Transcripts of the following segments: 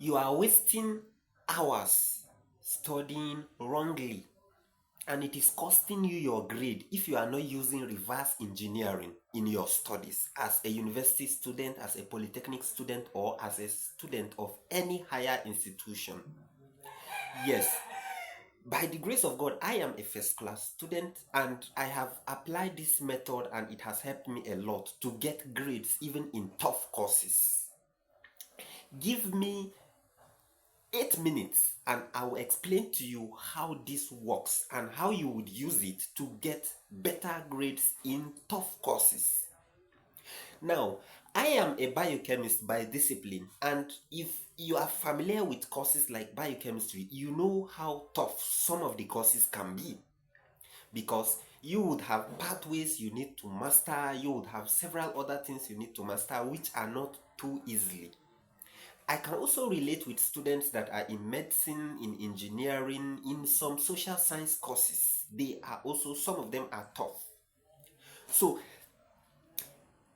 you are wasting hours studying wrongly, and it is costing you your grade if you are not using reverse engineering in your studies as a university student, as a polytechnic student, or as a student of any higher institution. Yes, by the grace of God, I am a first class student and I have applied this method and it has helped me a lot to get grades even in tough courses. Give me 8 minutes and I will explain to you how this works and how you would use it to get better grades in tough courses. Now, I am a biochemist by discipline, and if you are familiar with courses like biochemistry, you know how tough some of the courses can be, because you would have pathways you need to master, you would have several other things you need to master, which are not too easily. I can also relate with students that are in medicine, in engineering, in some social science courses. They are also, some of them are tough. So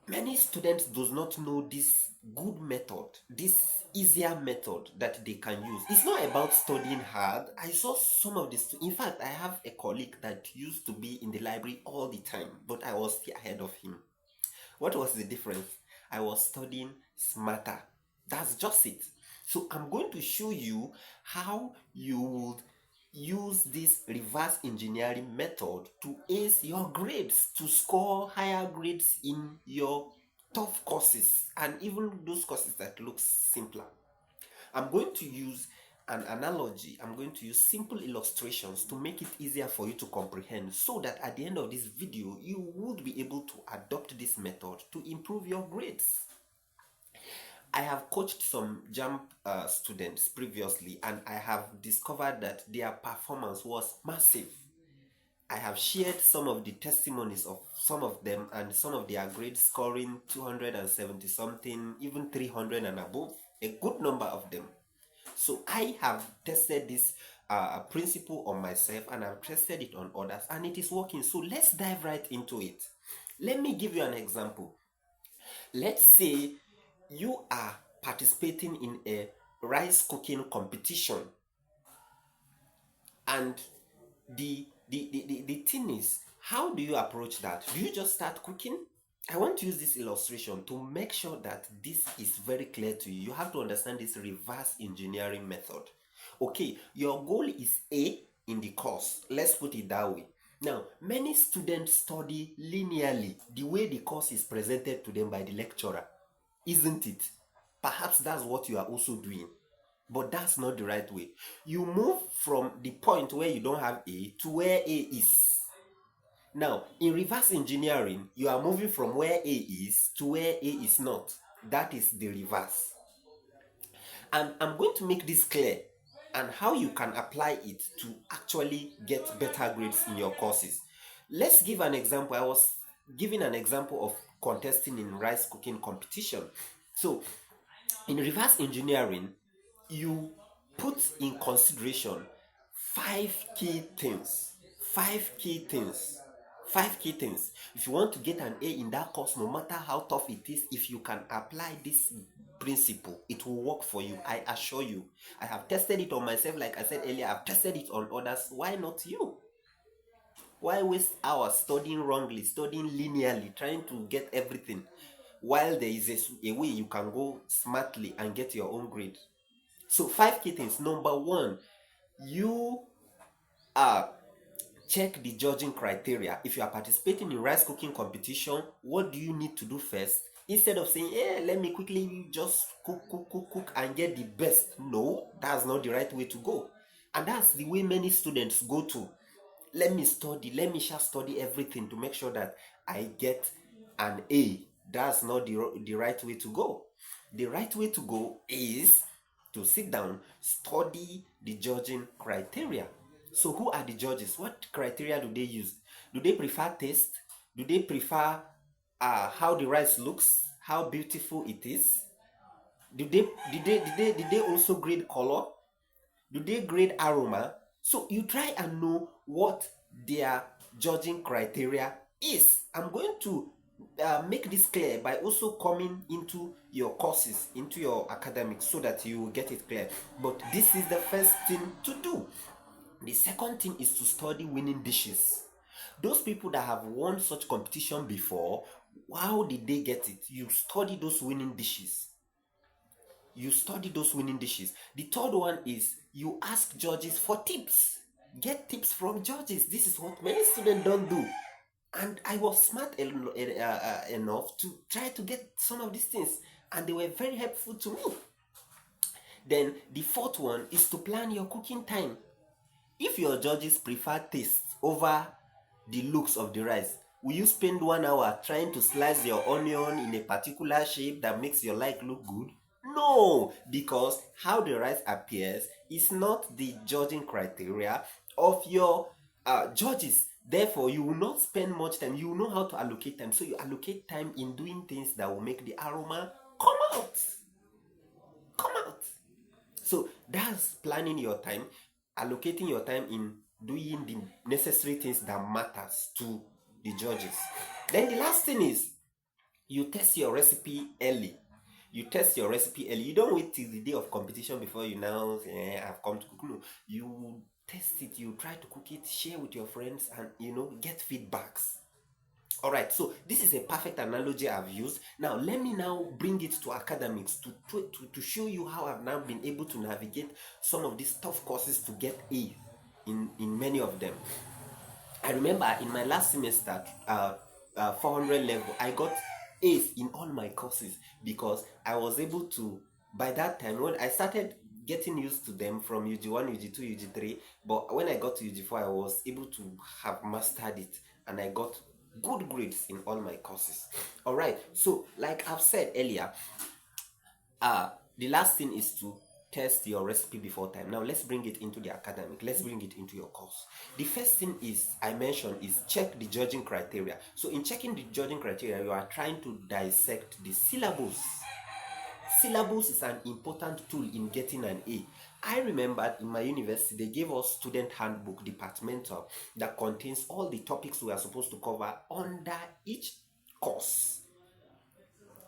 many students does not know this good method, this easier method that they can use. It's not about studying hard. I saw some of this. In fact, I have a colleague that used to be in the library all the time, but I was still ahead of him. What was the difference? I was studying smarter. That's just it. So I'm going to show you how you would use this reverse engineering method to ace your grades, to score higher grades in your tough courses and even those courses that look simpler. I'm going to use an analogy. I'm going to use simple illustrations to make it easier for you to comprehend, so that at the end of this video you would be able to adopt this method to improve your grades. I have coached some JAMB students previously, and I have discovered that their performance was massive. I have shared some of the testimonies of some of them, and some of their grades scoring 270 something, even 300 and above, a good number of them. So I have tested this principle on myself, and I've tested it on others, and it is working. So let's dive right into it. Let me give you an example. Let's say you are participating in a rice cooking competition, and the thing is, how do you approach that? Do you just start cooking? I want to use this illustration to make sure that this is very clear to you. You have to understand this reverse engineering method. Okay, your goal is A in the course. Let's put it that way. Now, many students study linearly, the way the course is presented to them by the lecturer, isn't it? Perhaps that's what you are also doing. But that's not the right way. You move from the point where you don't have A to where A is. Now, in reverse engineering, you are moving from where A is to where A is not. That is the reverse. And I'm going to make this clear and how you can apply it to actually get better grades in your courses. Let's give an example. I was giving an example of contesting in rice cooking competition. So, in reverse engineering, you put in consideration 5 key things. 5 key things. 5 key things. If you want to get an A in that course, no matter how tough it is, if you can apply this principle, it will work for you. I assure you. I have tested it on myself, like I said earlier. I've tested it on others. Why not you? Why waste hours studying wrongly, studying linearly, trying to get everything, while there is a way you can go smartly and get your own grade? So 5 key things. Number one, you check the judging criteria. If you are participating in rice cooking competition, what do you need to do first? Instead of saying, let me quickly just cook and get the best. No, that's not the right way to go. And that's the way many students go to. Let me just study everything to make sure that I get an A. That's not the right way to go. The right way to go is to sit down, study the judging criteria. So who are the judges? What criteria do they use? Do they prefer taste? Do they prefer how the rice looks, how beautiful it is? Did they also grade color? Do they grade aroma? So you try and know what their judging criteria is. I'm going to make this clear by also coming into your courses, into your academics, so that you will get it clear. But this is the first thing to do. The second thing is to study winning dishes. Those people that have won such competition before, how did they get it? You study those winning dishes. You study those winning dishes. The third one is you ask judges for tips. Get tips from judges. This is what many students don't do. And I was smart enough to try to get some of these things, and they were very helpful to me. Then the fourth one is to plan your cooking time. If your judges prefer taste over the looks of the rice, will you spend 1 hour trying to slice your onion in a particular shape that makes your life look good? No, because how the rice appears is not the judging criteria of your judges. Therefore, you will not spend much time. You will know how to allocate time. So you allocate time in doing things that will make the aroma come out. Come out. So that's planning your time, allocating your time in doing the necessary things that matters to the judges. Then the last thing is you test your recipe early. You test your recipe early. You don't wait till the day of competition before you now say, I've come to cook. No, you test it, you try to cook it, share with your friends, and get feedbacks. All right, so this is a perfect analogy I've used. Now let me now bring it to academics to show you how I've now been able to navigate some of these tough courses to get A in many of them. I remember in my last semester, 400 level, I got A's in all my courses because I was able to, by that time, when I started getting used to them from UG1, UG2, UG3, but when I got to UG4, I was able to have mastered it, and I got good grades in all my courses. All right, so like I've said earlier, the last thing is to test your recipe before time. Now let's bring it into the academic. Let's bring it into your course. The first thing is I mentioned is check the judging criteria. So in checking the judging criteria, you are trying to dissect the syllabus. Syllabus is an important tool in getting an A. I remember in my university they gave us student handbook departmental that contains all the topics we are supposed to cover under each course.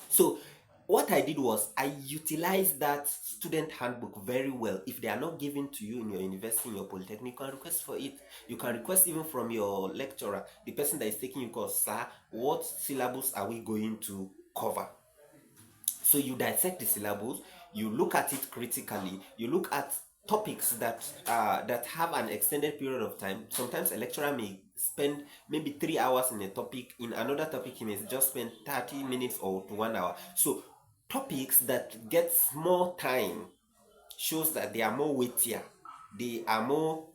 So what I did was I utilized that student handbook very well. If they are not given to you in your university, in your polytechnic, you can request for it. You can request even from your lecturer, the person that is taking your course, sir, what syllabus are we going to cover? So you dissect the syllabus, you look at it critically, you look at topics that have an extended period of time. Sometimes a lecturer may spend maybe 3 hours in a topic. In another topic, he may just spend 30 minutes or to 1 hour. So topics that get more time shows that they are more weightier, they are more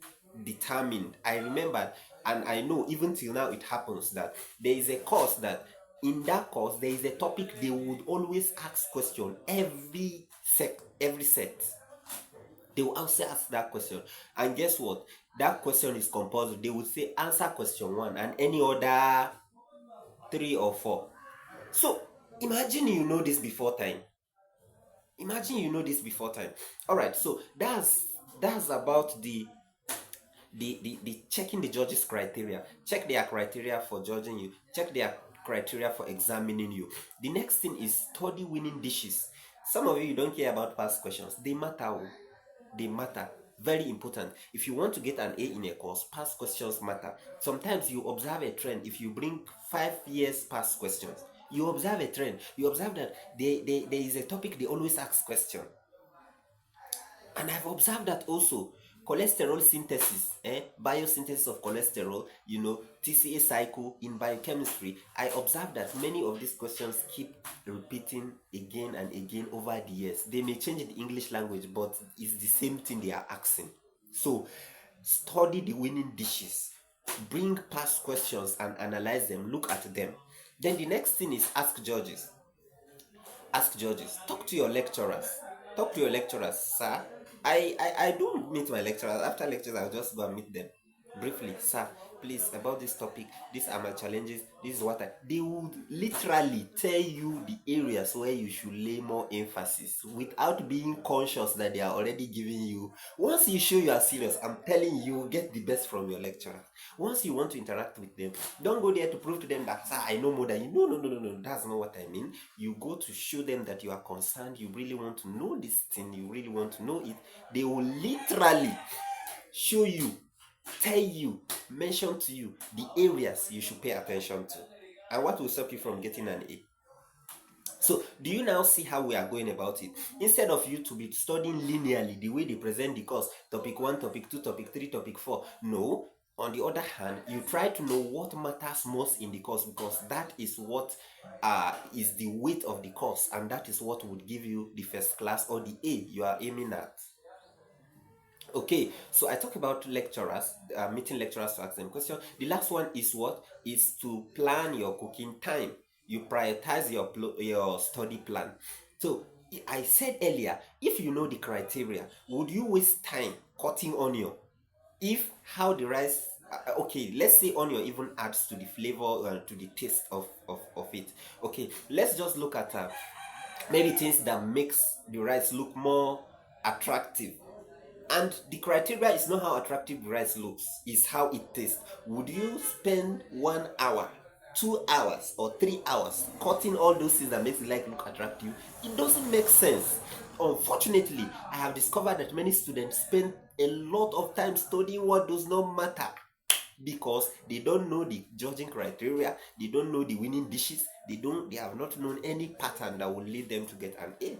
determined. I remember, and I know even till now it happens, that there is a course that in that course there is a topic they would always ask question every set. They will also ask that question, and guess what? That question is compulsory. They would say answer question 1 and any other 3 or 4. So imagine you know this before time. All right, so that's about the checking the judges criteria. Check their criteria for judging you, check their criteria for examining you. The next thing is study winning dishes. Some of you don't care about past questions. They matter. They matter. Very important. If you want to get an A in a course, past questions matter. Sometimes you observe a trend. If you bring 5 years past questions, you observe a trend. You observe that there is a topic they always ask question. And I've observed that also. Cholesterol synthesis, biosynthesis of cholesterol, TCA cycle in biochemistry. I observed that many of these questions keep repeating again and again over the years. They may change the English language, but it's the same thing they are asking. So study the winning dishes. Bring past questions and analyze them. Look at them. Then the next thing is ask judges. Talk to your lecturers. Sir. I do meet my lecturers. After lectures, I'll just go and meet them. briefly, sir, please, about this topic, these are my challenges, this is what I, they would literally tell you the areas where you should lay more emphasis without being conscious that they are already giving you. Once you show you are serious, I'm telling you, you get the best from your lecturer. Once you want to interact with them, don't go there to prove to them that, sir, I know more than you. No, no, no, no, no, that's not what I mean. You go to show them that you are concerned, you really want to know this thing, you really want to know it. They will literally show you, tell you, mention to you the areas you should pay attention to and what will stop you from getting an A. So, do you now see how we are going about it? Instead of you to be studying linearly the way they present the course, topic 1, topic 2, topic 3, topic 4. No, on the other hand, you try to know what matters most in the course, because that is what is the weight of the course, and that is what would give you the first class or the A you are aiming at. Okay, so I talk about lecturers, meeting lecturers to ask them questions. The last one is what? Is to plan your cooking time. You prioritize your study plan. So I said earlier, if you know the criteria, would you waste time cutting onion? If how the rice, okay, let's say onion even adds to the flavor, to the taste of it. Okay, let's just look at maybe things that makes the rice look more attractive, and the criteria is not how attractive the rice looks, is how it tastes. Would you spend 1 hour, 2 hours, or 3 hours cutting all those things that makes the light look attractive? It doesn't make sense. Unfortunately, I have discovered that many students spend a lot of time studying what does not matter, because they don't know the judging criteria, they don't know the winning dishes, they have not known any pattern that will lead them to get an A.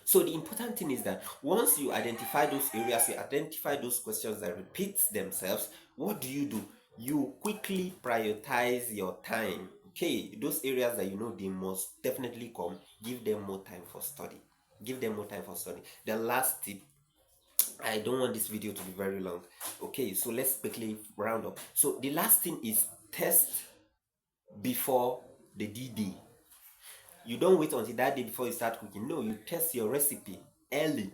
So the important thing is that once you identify those areas, you identify those questions that repeat themselves, what do? You quickly prioritize your time. Okay, those areas that you know they must definitely come, give them more time for study. Give them more time for study. The last tip, I don't want this video to be very long. Okay, so let's quickly round up. So the last thing is test before the D-Day. You don't wait until that day before you start cooking. No, you test your recipe early.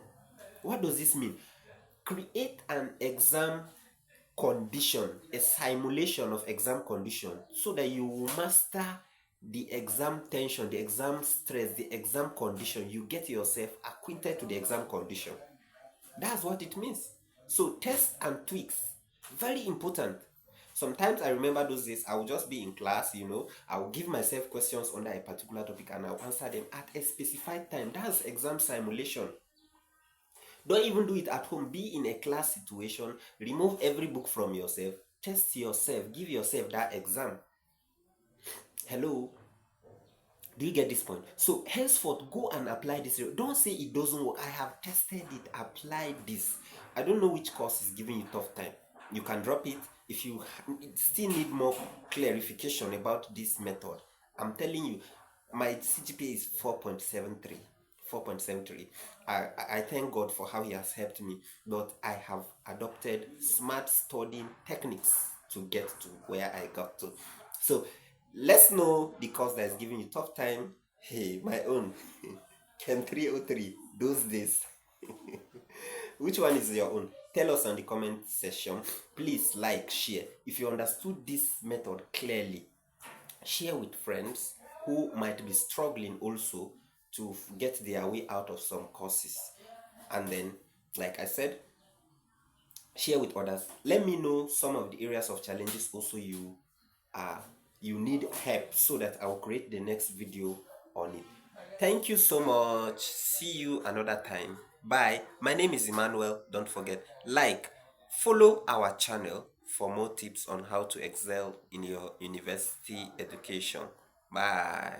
What does this mean? Create an exam condition, a simulation of exam condition, so that you will master the exam tension, the exam stress, the exam condition. You get yourself acquainted to the exam condition. That's what it means. So test and tweaks, very important. Sometimes I remember those days I will just be in class, I will give myself questions under a particular topic and I'll answer them at a specified time. That's exam simulation. Don't even do it at home. Be in a class situation, remove every book from yourself, test yourself, give yourself that exam. Hello? Do you get this point? So henceforth, go and apply this. Don't say it doesn't work. I have tested it, applied this. I don't know which course is giving you tough time. You can drop it if you still need more clarification about this method. I'm telling you, my CGPA is 4.73. 4.73. I thank God for how He has helped me, but I have adopted smart studying techniques to get to where I got to. So let's know the course that is giving you tough time. Hey, my own Chem 303, those days. Which one is your own? Tell us on the comment section. Please like, share. If you understood this method clearly, share with friends who might be struggling also to get their way out of some courses. And then, like I said, share with others. Let me know some of the areas of challenges also you need help, so that I'll create the next video on it. Thank you so much. See you another time. Bye. My name is Emmanuel. Don't forget, follow our channel for more tips on how to excel in your university education. Bye.